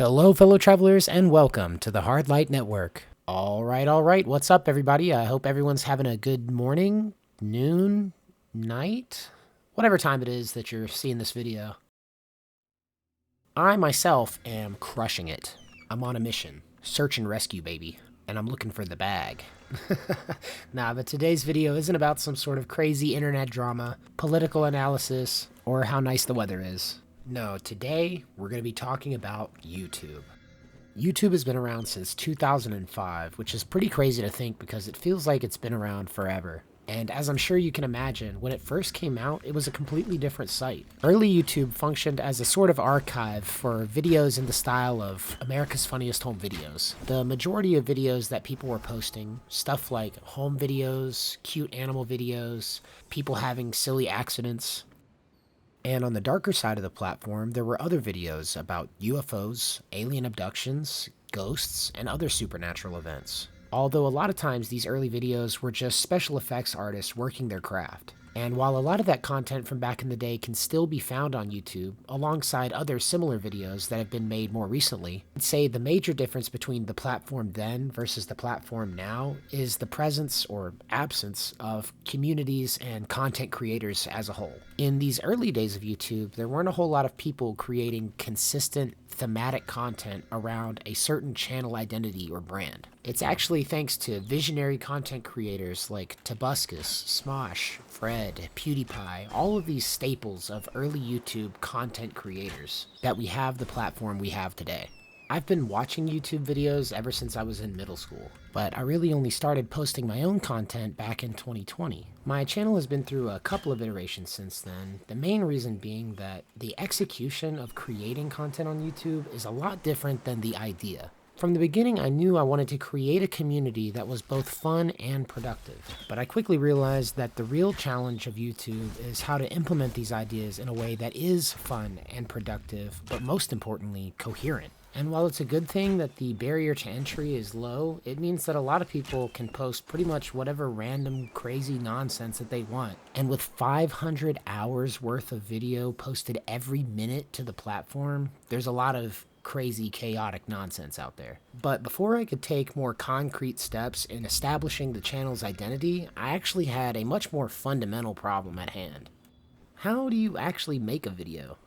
Hello, fellow travelers, and welcome to the Hard Light Network. All right. What's up, everybody? I hope everyone's having a good morning, noon, night, whatever time it is that you're seeing this video. I myself am crushing it. I'm on a mission. Search and rescue, baby. And I'm looking for the bag. Nah, but today's video isn't about some sort of crazy internet drama, political analysis, or how nice the weather is. No, today we're going to be talking about YouTube. YouTube has been around since 2005, which is pretty crazy to think because it feels like it's been around forever. And as I'm sure you can imagine, when it first came out, it was a completely different site. Early YouTube functioned as a sort of archive for videos in the style of America's Funniest Home Videos. The majority of videos that people were posting, stuff like home videos, cute animal videos, people having silly accidents. And on the darker side of the platform, there were other videos about UFOs, alien abductions, ghosts, and other supernatural events. Although a lot of times these early videos were just special effects artists working their craft. And while a lot of that content from back in the day can still be found on YouTube, alongside other similar videos that have been made more recently, I'd say the major difference between the platform then versus the platform now is the presence or absence of communities and content creators as a whole. In these early days of YouTube, there weren't a whole lot of people creating consistent thematic content around a certain channel identity or brand. It's actually thanks to visionary content creators like Tobuscus, Smosh, Fred, PewDiePie, all of these staples of early YouTube content creators, that we have the platform we have today. I've been watching YouTube videos ever since I was in middle school, but I really only started posting my own content back in 2020. My channel has been through a couple of iterations since then, the main reason being that the execution of creating content on YouTube is a lot different than the idea. From the beginning, I knew I wanted to create a community that was both fun and productive, but I quickly realized that the real challenge of YouTube is how to implement these ideas in a way that is fun and productive, but most importantly, coherent. And while it's a good thing that the barrier to entry is low, it means that a lot of people can post pretty much whatever random crazy nonsense that they want. And with 500 hours worth of video posted every minute to the platform, there's a lot of crazy, chaotic nonsense out there. But before I could take more concrete steps in establishing the channel's identity, I actually had a much more fundamental problem at hand. How do you actually make a video?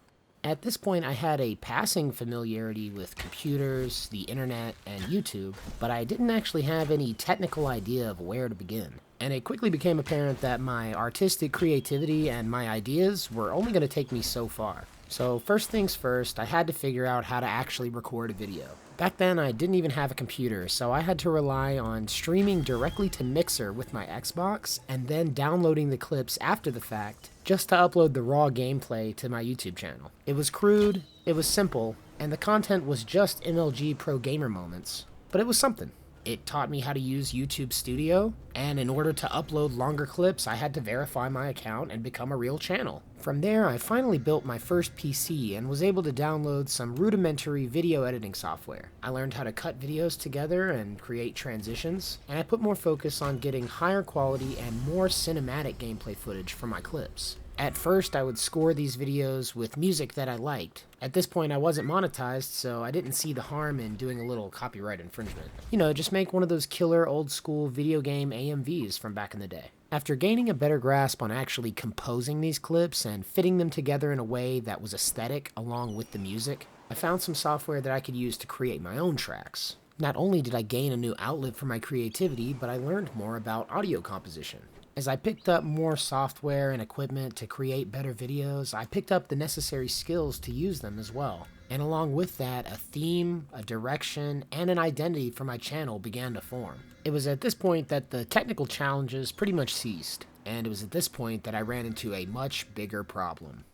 At this point, I had a passing familiarity with computers, the internet, and YouTube, but I didn't actually have any technical idea of where to begin. And it quickly became apparent that my artistic creativity and my ideas were only going to take me so far. So first things first, I had to figure out how to actually record a video. Back then, I didn't even have a computer, so I had to rely on streaming directly to Mixer with my Xbox, and then downloading the clips after the fact, just to upload the raw gameplay to my YouTube channel. It was crude, it was simple, and the content was just MLG pro gamer moments, but it was something. It taught me how to use YouTube Studio, and in order to upload longer clips, I had to verify my account and become a real channel. From there, I finally built my first PC and was able to download some rudimentary video editing software. I learned how to cut videos together and create transitions, and I put more focus on getting higher quality and more cinematic gameplay footage for my clips. At first, I would score these videos with music that I liked. At this point, I wasn't monetized, so I didn't see the harm in doing a little copyright infringement. You know, just make one of those killer old-school video game AMVs from back in the day. After gaining a better grasp on actually composing these clips and fitting them together in a way that was aesthetic along with the music, I found some software that I could use to create my own tracks. Not only did I gain a new outlet for my creativity, but I learned more about audio composition. As I picked up more software and equipment to create better videos, I picked up the necessary skills to use them as well. And along with that, a theme, a direction, and an identity for my channel began to form. It was at this point that the technical challenges pretty much ceased, and it was at this point that I ran into a much bigger problem.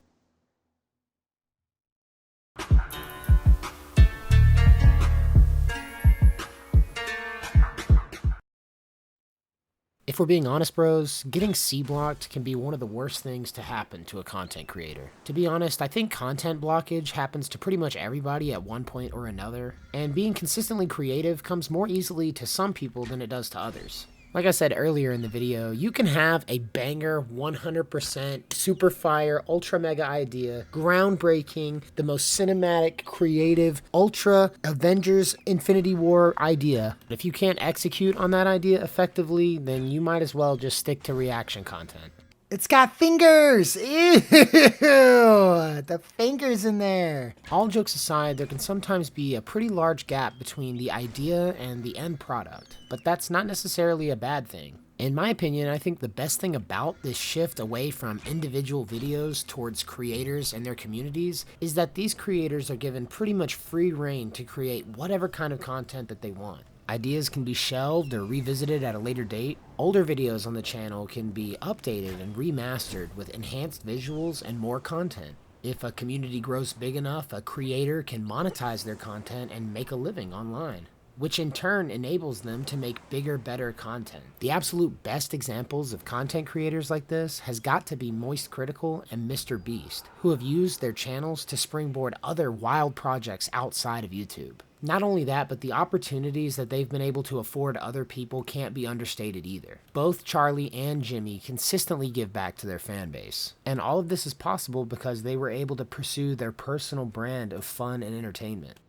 If we're being honest, bros, getting C-blocked can be one of the worst things to happen to a content creator. To be honest, I think content blockage happens to pretty much everybody at one point or another, and being consistently creative comes more easily to some people than it does to others. Like I said earlier in the video, you can have a banger, 100% super fire, ultra mega idea, groundbreaking, the most cinematic, creative, ultra Avengers Infinity War idea. If you can't execute on that idea effectively, then you might as well just stick to reaction content. It's got fingers! Ew! The fingers in there! All jokes aside, there can sometimes be a pretty large gap between the idea and the end product, but that's not necessarily a bad thing. In my opinion, I think the best thing about this shift away from individual videos towards creators and their communities is that these creators are given pretty much free reign to create whatever kind of content that they want. Ideas can be shelved or revisited at a later date. Older videos on the channel can be updated and remastered with enhanced visuals and more content. If a community grows big enough, a creator can monetize their content and make a living online, which in turn enables them to make bigger, better content. The absolute best examples of content creators like this has got to be Moist Critical and Mr. Beast, who have used their channels to springboard other wild projects outside of YouTube. Not only that, but the opportunities that they've been able to afford other people can't be understated either. Both Charlie and Jimmy consistently give back to their fan base. And all of this is possible because they were able to pursue their personal brand of fun and entertainment.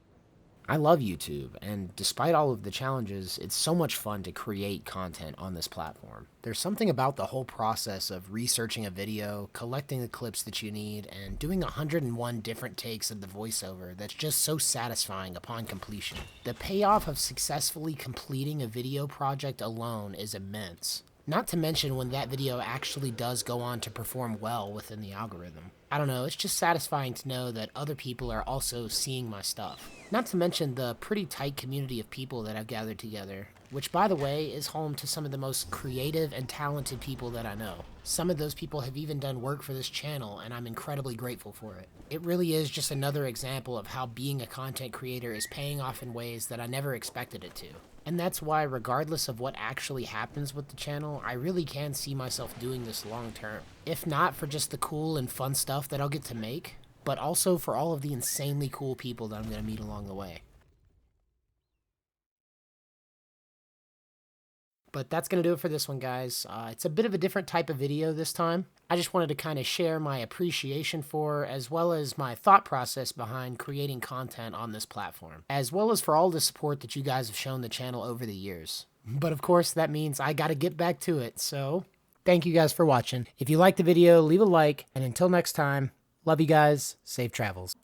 I love YouTube, and despite all of the challenges, it's so much fun to create content on this platform. There's something about the whole process of researching a video, collecting the clips that you need, and doing 101 different takes of the voiceover that's just so satisfying upon completion. The payoff of successfully completing a video project alone is immense. Not to mention when that video actually does go on to perform well within the algorithm. I don't know, it's just satisfying to know that other people are also seeing my stuff. Not to mention the pretty tight community of people that I've gathered together, which by the way is home to some of the most creative and talented people that I know. Some of those people have even done work for this channel, and I'm incredibly grateful for it. It really is just another example of how being a content creator is paying off in ways that I never expected it to. And that's why, regardless of what actually happens with the channel, I really can see myself doing this long term. If not for just the cool and fun stuff that I'll get to make, but also for all of the insanely cool people that I'm going to meet along the way. But that's going to do it for this one, guys. It's a bit of a different type of video this time. I just wanted to kind of share my appreciation for, as well as my thought process behind creating content on this platform, as well as for all the support that you guys have shown the channel over the years. But of course, that means I got to get back to it, so thank you guys for watching. If you liked the video, leave a like, and until next time, love you guys, safe travels.